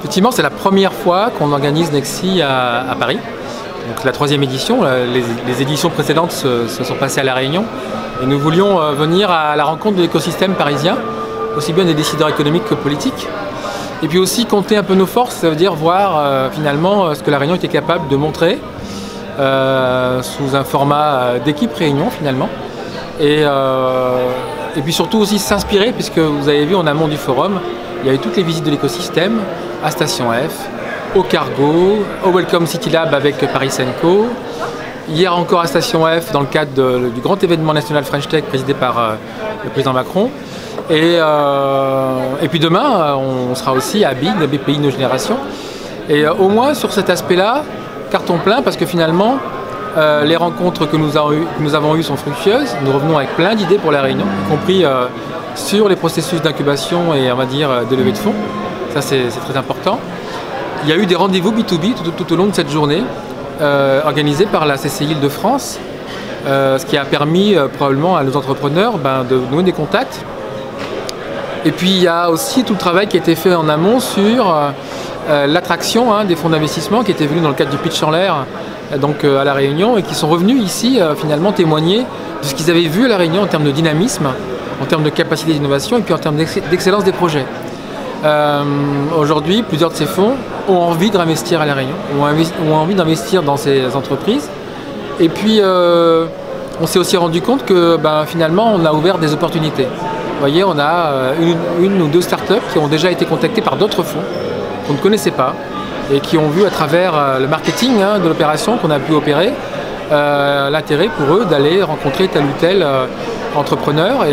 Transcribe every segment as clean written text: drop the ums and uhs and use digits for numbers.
Effectivement, c'est la première fois qu'on organise Nexi à Paris. Donc la 3e édition, les éditions précédentes se sont passées à La Réunion. Et nous voulions venir à la rencontre de l'écosystème parisien, aussi bien des décideurs économiques que politiques. Et puis aussi compter un peu nos forces, ça veut dire voir finalement ce que La Réunion était capable de montrer sous un format d'équipe réunion finalement. Et puis surtout aussi s'inspirer, puisque vous avez vu en amont du forum, il y avait toutes les visites de l'écosystème, à Station F, au Cargo, au Welcome City Lab avec Paris Co. Hier encore à Station F dans le cadre du grand événement national French Tech présidé par le président Macron. Et puis demain, on sera aussi à BIG, la BPI Nos Générations. Et au moins sur cet aspect-là, carton plein, parce que finalement, les rencontres que nous avons eues sont fructueuses. Nous revenons avec plein d'idées pour La Réunion, y compris sur les processus d'incubation et on va dire de levée de fonds. Ça c'est très important. Il y a eu des rendez-vous B2B tout au long de cette journée, organisés par la CCI Île-de-France, ce qui a permis probablement à nos entrepreneurs de nouer des contacts. Et puis il y a aussi tout le travail qui a été fait en amont sur l'attraction des fonds d'investissement qui étaient venus dans le cadre du pitch en l'air donc à La Réunion et qui sont revenus ici finalement témoigner de ce qu'ils avaient vu à La Réunion en termes de dynamisme, en termes de capacité d'innovation et puis en termes d'excellence des projets. Aujourd'hui, plusieurs de ces fonds ont envie de réinvestir à La Réunion, ont envie d'investir dans ces entreprises. Et puis, on s'est aussi rendu compte que finalement, on a ouvert des opportunités. Vous voyez, on a une ou deux startups qui ont déjà été contactées par d'autres fonds qu'on ne connaissait pas et qui ont vu à travers le marketing de l'opération qu'on a pu opérer l'intérêt pour eux d'aller rencontrer tel ou tel entrepreneur.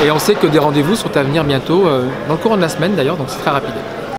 Et on sait que des rendez-vous sont à venir bientôt, dans le courant de la semaine d'ailleurs, donc c'est très rapide.